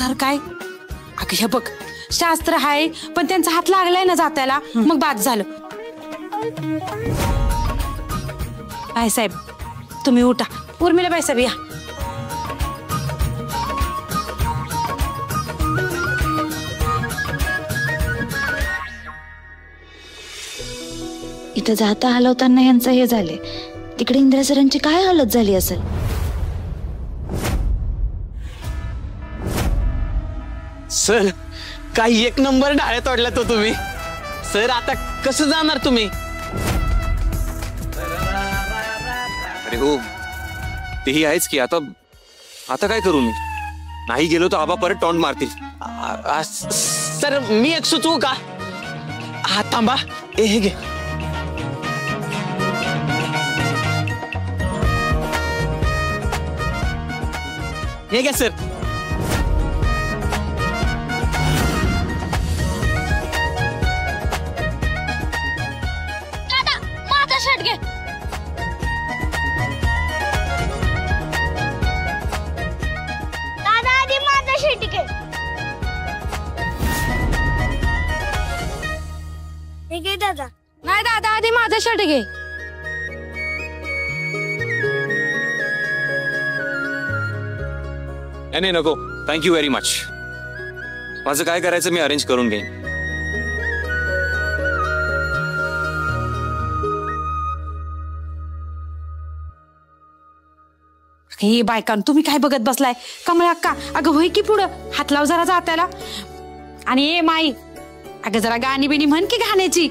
करणार काय? अगं हे बघ, शास्त्र आहे पण त्यांचा हात लागलाय ना जात्याला, मग बाद झालं. बाईसाहेब तुम्ही उठा, उर्मिला बाईसाहेब या. इथं जाता हलवताना यांचं हे झाले, तिकडे इंदिरा सरांची काय हालत झाली असेल. सर काही एक नंबर डाळे तोडला तो तुम्ही. सर आता कसं जाणार तुम्ही? अरे हो तेही आहेच की. आता आता काय करू मी? नाही गेलो तर आबा परत टॉन्ट मारतील. सर मी एक सुचवू का? हा थांबा, हे घे. हे घ्या सर. दादा माझा शर्ट घे. दादा आधी माझा शर्ट घे. हे घे दादा. नाही दादा आधी माझा शर्ट घे. नाही नको, थँक्यू व्हेरी मच. माझं काय करायचं मी अरेंज करून घेईन. हे बायकान तुम्ही काय बघत बसलाय? कमळा अक्का अगं होय की पुढं, हात लाव जरा जात्याला. आणि ए माई अगं जरा गाणी बिणी म्हण की गाण्याची.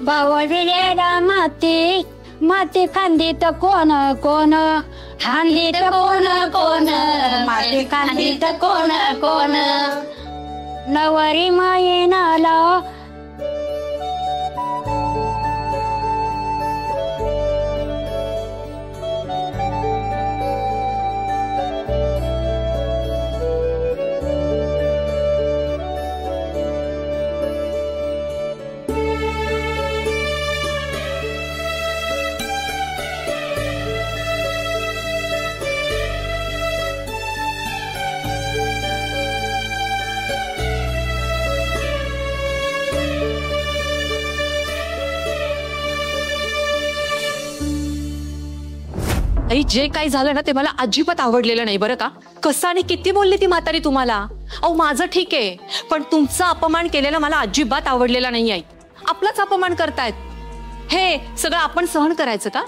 बावळलेला माती माती खांदीत कोण कोण, खांदीत कोण कोण, माती खांदीत कोण कोण, नवरी मायेनाला आई जे काही झालं ना ते मला अजिबात आवडलेलं नाही बरं का. कसं आणि किती बोलली ती म्हातारी तुम्हाला? अहो माझं ठीक आहे, पण तुमचा अपमान केलेला मला अजिबात आवडलेला नाही आई. आपलाच अपमान करतायत. हे सगळं आपण सहन करायचं का?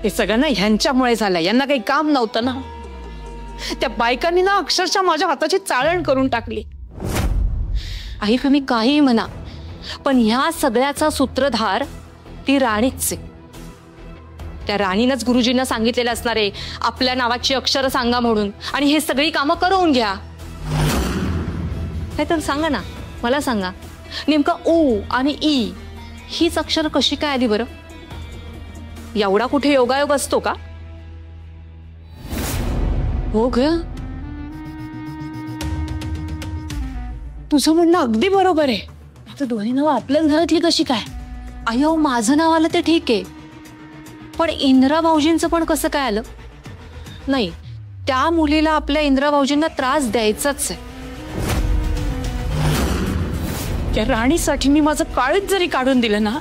हे सगळं ना ह्यांच्यामुळे झालं. यांना काही काम नव्हतं ना. त्या बायकांनी ना अक्षरशः माझ्या हाताची चाळण करून टाकली. आई तुम्ही काही म्हणा, पण ह्या सगळ्याचा सूत्रधार ती राणीच आहे. त्या राणीनंच गुरुजींना सांगितलेलं असणार आहे आपल्या नावाची अक्षरं सांगा म्हणून, आणि हे सगळी कामं करून घ्या. नाही तर सांगा ना, मला सांगा नेमकं ओ आणि ई हीच अक्षर कशी काय आली बरं? एवढा कुठे योगायोग असतो का? हो ग, तुझं म्हणणं अगदी बरोबर आहे. आता दोन्ही नाव आपल्याच घरातली कशी काय? अयो माझं नाव आलं ते ठीक आहे, पण इंदिरा भाऊजींचं पण कसं काय आलं? नाही, त्या मुलीला आपल्या इंदिरा भाऊजींना त्रास द्यायचाच आहे. त्या राणीसाठी मी माझं काळीच जरी काढून दिलं ना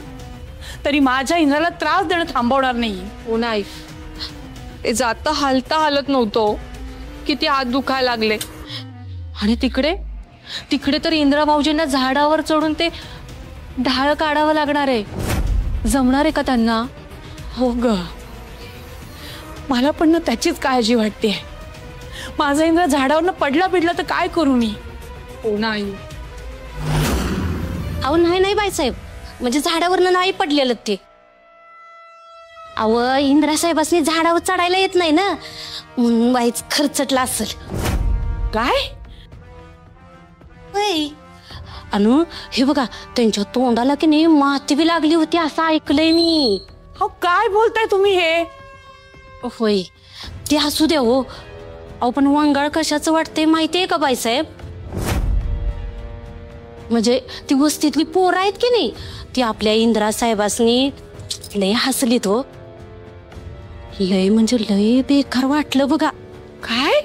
तरी माझ्या इंद्राला त्रास देणं थांबवणार नाही. हो नाही, ते जाता हालता हालत नव्हतो, किती हात दुखायला लागले. आणि तिकडे तिकडे तर इंदिरा भाऊजींना झाडावर चढून ते ढाळ काढावं लागणार आहे. जमणार आहे का त्यांना? हो ग, मला पण ना त्याचीच काळजी वाटते. माझा इंद्र झाडावरनं पडला बिडला तर काय करू मी? हो नाही. अहो नाही नाही बाईसाहेब, म्हणजे झाडावरनं नाही पडलेलं ते. अव इंदिरा साहेबांनी झाडावर चढायला येत नाही ना, म्हणून बाईच खरचटला असेल. काय? अनु हे बघा, त्यांच्या तोंडाला की नाही माती बी लागली होती असं ऐकलंय मी. हो काय बोलताय तुम्ही हे? होय ते असू द्या हो. अहो पण वंगाळ कशाचं वाटतंय माहितीये का बाईसाहेब? म्हणजे ती वस्तीतली पोरं आहेत की नाही, ती आपल्या इंदिरा साहेबांनी लय हसलीत हो. लय म्हणजे लय बेकार वाटलं बघा. काय?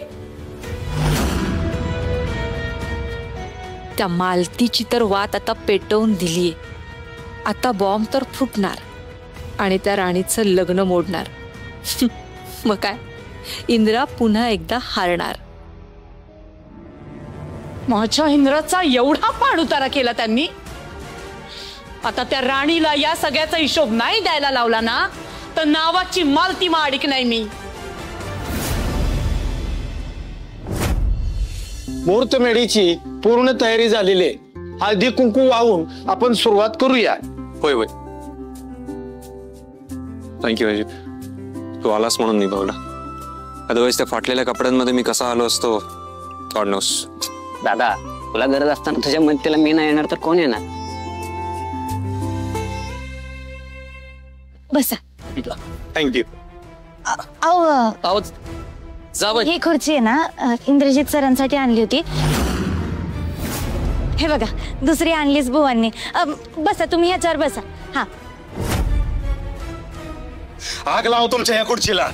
त्या मालतीची तर वात आता पेटवून दिलीये. आता बॉम्ब तर फुटणार आणि त्या राणीचं लग्न मोडणार. मग काय, इंद्रा पुन्हा एकदा हारणार. माझ्या इंद्राचा एवढा पाणउतारा केला त्यांनी. आता त्या राणीला या सगळ्याचा हिशोब नाही द्यायला लावला ना, तर नावाची मालती माडिक नाही मी. मुहूर्तमेढीची पूर्ण तयारी झालेली आहे. हळदी कुंकू वाहून आपण सुरुवात करूया. होय होय, थँक्यू अजित, तू आलास म्हणून निभावला. अदरवाईज त्या फाटलेल्या कपड्यांमध्ये मी कसा आलो असतो गॉड नोस. दादा, तुला गरज असताना तुझ्या मदतीला मी नाही येणार तर कोण येणार? बसा. थँक्यू. अहो जावं. ही खुर्ची आहे ना, इंद्रजित सरांसाठी आणली होती. हे बघा, दुसरी आणलीच बुवांनी. बसा तुम्ही ह्याच्यावर बसा. हा, आग लाव तुमच्या या खुर्चीला.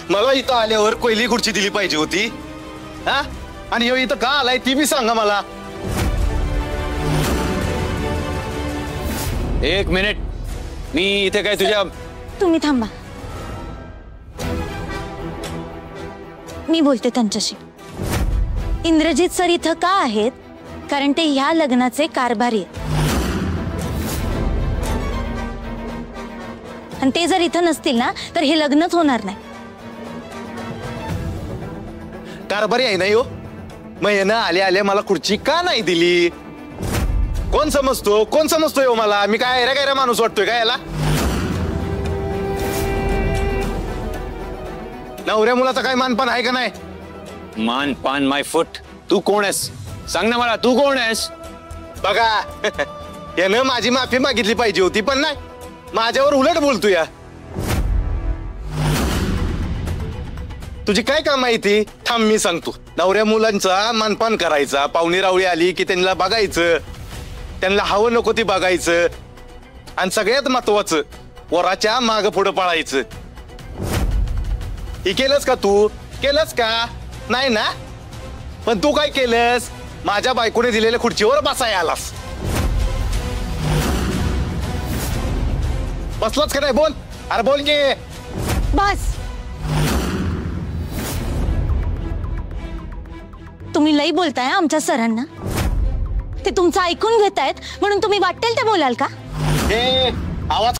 मला इथं आल्यावर पहिली खुर्ची दिली पाहिजे होती. हा, आणि ह्यो इथं का आलाय ती बी सांगा मला. एक मिनिट, मी इथे काय तुझ्या तुम्ही थांबा, मी बोलते त्यांच्याशी. इंद्रजित सर इथं का आहेत? कारण ते ह्या लग्नाचे कारभारी आहेत. आणि ते जर इथं नसतील ना, तर हे लग्नच होणार नाही. कारभारी आहे नाही हो. मग यानं आल्या आल्या मला खुर्ची का नाही दिली? कोण समजतोय हो मला? मी काय गैरा माणूस वाटतोय का याला? नवऱ्या मुलाचा काय मानपान आहे का नाही? मान पान माय फुट. तू कोण आहेस? सांग ना मला, तू कोण आहेस? बघा, यानं माझी माफी मागितली पाहिजे होती, पण नाही, माझ्यावर उलट बोलतोय. तुझी काय काम आहे ती? थांब मी सांगतो. नवऱ्या मुलांचा मानपान करायचा. पाहुणी रावळी आली की त्यांना बघायचं, त्यांना हवं नको ती बघायचं, आणि सगळ्यात महत्वाचं वराच्या माग पुढं पळायचं. हे केलंस का तू? केलंस का? नाही ना? पण तू काय केलंस? माझ्या बायकोने दिलेल्या खुर्चीवर बसाय आलास. बसलाच का नाही? बोल, अरे बोल की. बस, तुम्ही लई बोलताय आमच्या सरांना. ते तुमचं ऐकून घेतायत म्हणून तुम्ही वाटेल ते बोलाल का? आवाज